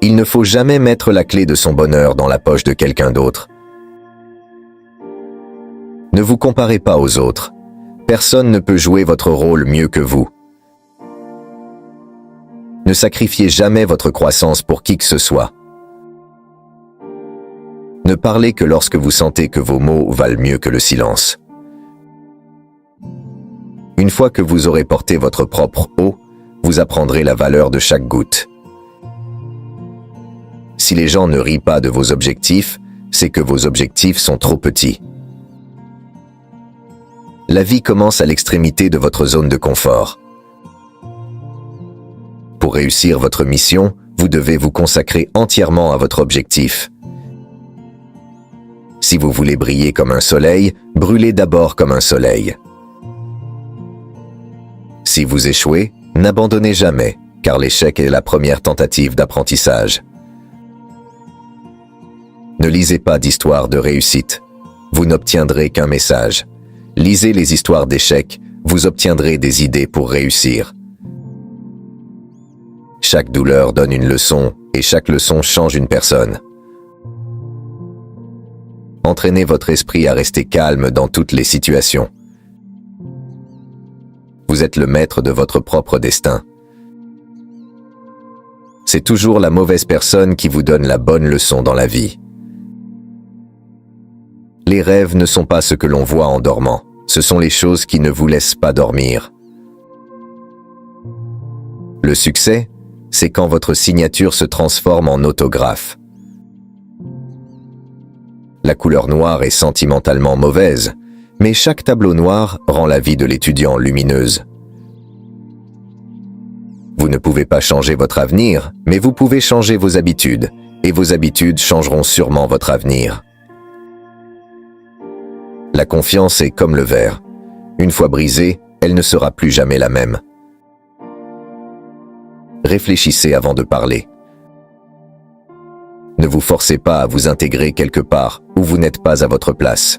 Il ne faut jamais mettre la clé de son bonheur dans la poche de quelqu'un d'autre. Ne vous comparez pas aux autres. Personne ne peut jouer votre rôle mieux que vous. Ne sacrifiez jamais votre croissance pour qui que ce soit. Ne parlez que lorsque vous sentez que vos mots valent mieux que le silence. Une fois que vous aurez porté votre propre eau, vous apprendrez la valeur de chaque goutte. Si les gens ne rient pas de vos objectifs, c'est que vos objectifs sont trop petits. La vie commence à l'extrémité de votre zone de confort. Pour réussir votre mission, vous devez vous consacrer entièrement à votre objectif. Si vous voulez briller comme un soleil, brûlez d'abord comme un soleil. Si vous échouez, n'abandonnez jamais, car l'échec est la première tentative d'apprentissage. Ne lisez pas d'histoires de réussite. Vous n'obtiendrez qu'un message. Lisez les histoires d'échecs, vous obtiendrez des idées pour réussir. Chaque douleur donne une leçon, et chaque leçon change une personne. Entraînez votre esprit à rester calme dans toutes les situations. Vous êtes le maître de votre propre destin. C'est toujours la mauvaise personne qui vous donne la bonne leçon dans la vie. Les rêves ne sont pas ce que l'on voit en dormant, ce sont les choses qui ne vous laissent pas dormir. Le succès, c'est quand votre signature se transforme en autographe. La couleur noire est sentimentalement mauvaise, mais chaque tableau noir rend la vie de l'étudiant lumineuse. Vous ne pouvez pas changer votre avenir, mais vous pouvez changer vos habitudes, et vos habitudes changeront sûrement votre avenir. La confiance est comme le verre. Une fois brisée, elle ne sera plus jamais la même. Réfléchissez avant de parler. Ne vous forcez pas à vous intégrer quelque part où vous n'êtes pas à votre place.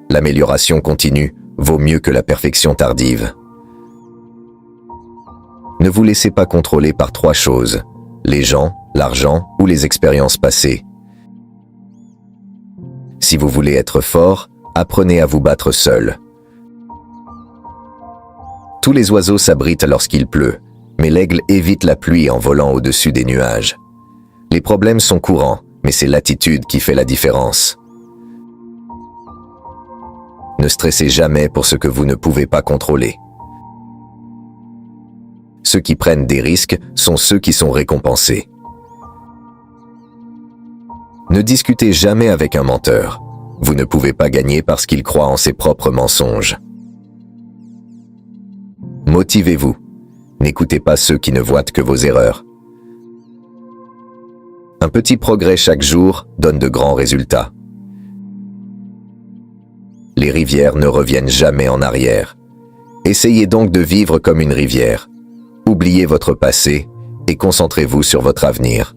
L'amélioration continue vaut mieux que la perfection tardive. Ne vous laissez pas contrôler par 3 choses, les gens, l'argent ou les expériences passées. Si vous voulez être fort, apprenez à vous battre seul. Tous les oiseaux s'abritent lorsqu'il pleut, mais l'aigle évite la pluie en volant au-dessus des nuages. Les problèmes sont courants, mais c'est l'attitude qui fait la différence. Ne stressez jamais pour ce que vous ne pouvez pas contrôler. Ceux qui prennent des risques sont ceux qui sont récompensés. Ne discutez jamais avec un menteur. Vous ne pouvez pas gagner parce qu'il croit en ses propres mensonges. Motivez-vous. N'écoutez pas ceux qui ne voient que vos erreurs. Un petit progrès chaque jour donne de grands résultats. Les rivières ne reviennent jamais en arrière. Essayez donc de vivre comme une rivière. Oubliez votre passé et concentrez-vous sur votre avenir.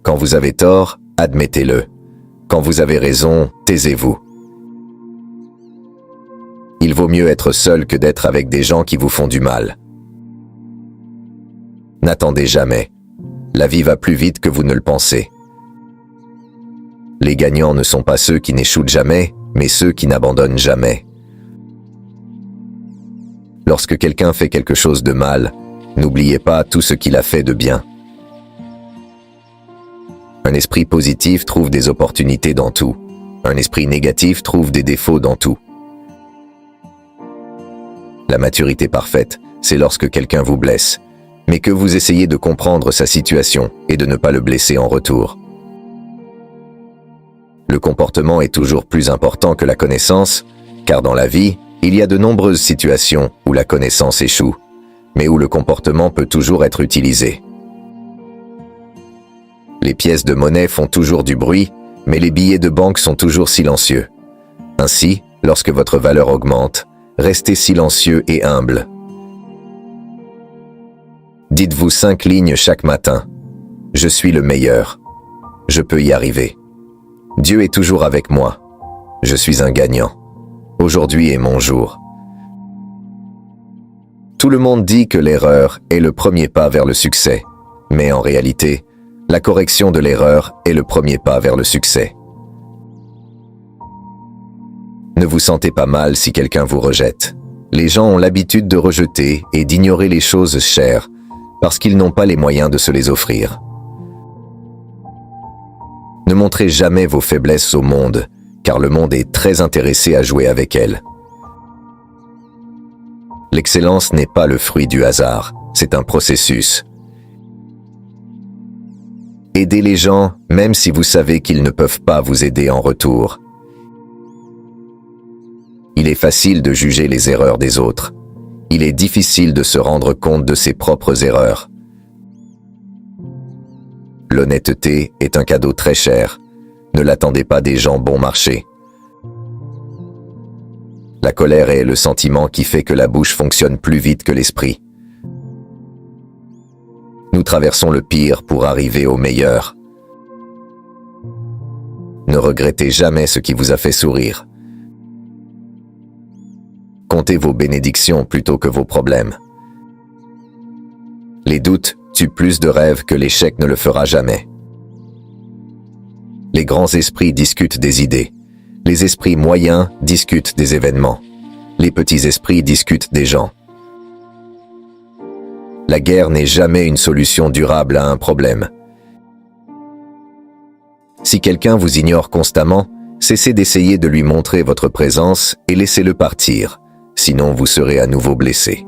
Quand vous avez tort, admettez-le. Quand vous avez raison, taisez-vous. Il vaut mieux être seul que d'être avec des gens qui vous font du mal. N'attendez jamais. La vie va plus vite que vous ne le pensez. Les gagnants ne sont pas ceux qui n'échouent jamais, mais ceux qui n'abandonnent jamais. Lorsque quelqu'un fait quelque chose de mal, n'oubliez pas tout ce qu'il a fait de bien. Un esprit positif trouve des opportunités dans tout. Un esprit négatif trouve des défauts dans tout. La maturité parfaite, c'est lorsque quelqu'un vous blesse, mais que vous essayez de comprendre sa situation et de ne pas le blesser en retour. Le comportement est toujours plus important que la connaissance, car dans la vie, il y a de nombreuses situations où la connaissance échoue, mais où le comportement peut toujours être utilisé. Les pièces de monnaie font toujours du bruit, mais les billets de banque sont toujours silencieux. Ainsi, lorsque votre valeur augmente, restez silencieux et humble. Dites-vous 5 lignes chaque matin. Je suis le meilleur. Je peux y arriver. Dieu est toujours avec moi. Je suis un gagnant. Aujourd'hui est mon jour. Tout le monde dit que l'erreur est le premier pas vers le succès, mais en réalité, la correction de l'erreur est le premier pas vers le succès. Ne vous sentez pas mal si quelqu'un vous rejette. Les gens ont l'habitude de rejeter et d'ignorer les choses chères parce qu'ils n'ont pas les moyens de se les offrir. Ne montrez jamais vos faiblesses au monde, car le monde est très intéressé à jouer avec elles. L'excellence n'est pas le fruit du hasard, c'est un processus. Aidez les gens, même si vous savez qu'ils ne peuvent pas vous aider en retour. Il est facile de juger les erreurs des autres. Il est difficile de se rendre compte de ses propres erreurs. L'honnêteté est un cadeau très cher. Ne l'attendez pas des gens bon marché. La colère est le sentiment qui fait que la bouche fonctionne plus vite que l'esprit. Nous traversons le pire pour arriver au meilleur. Ne regrettez jamais ce qui vous a fait sourire. Comptez vos bénédictions plutôt que vos problèmes. Les doutes tuent plus de rêves que l'échec ne le fera jamais. Les grands esprits discutent des idées. Les esprits moyens discutent des événements. Les petits esprits discutent des gens. La guerre n'est jamais une solution durable à un problème. Si quelqu'un vous ignore constamment, cessez d'essayer de lui montrer votre présence et laissez-le partir, sinon vous serez à nouveau blessé.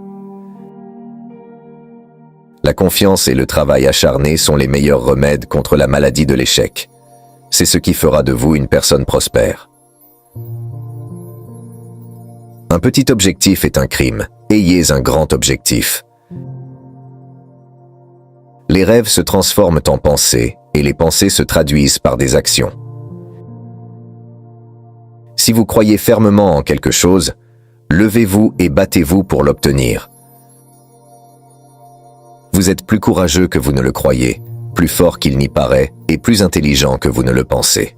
La confiance et le travail acharné sont les meilleurs remèdes contre la maladie de l'échec. C'est ce qui fera de vous une personne prospère. Un petit objectif est un crime. Ayez un grand objectif. Les rêves se transforment en pensées et les pensées se traduisent par des actions. Si vous croyez fermement en quelque chose, levez-vous et battez-vous pour l'obtenir. Vous êtes plus courageux que vous ne le croyez, plus fort qu'il n'y paraît et plus intelligent que vous ne le pensez.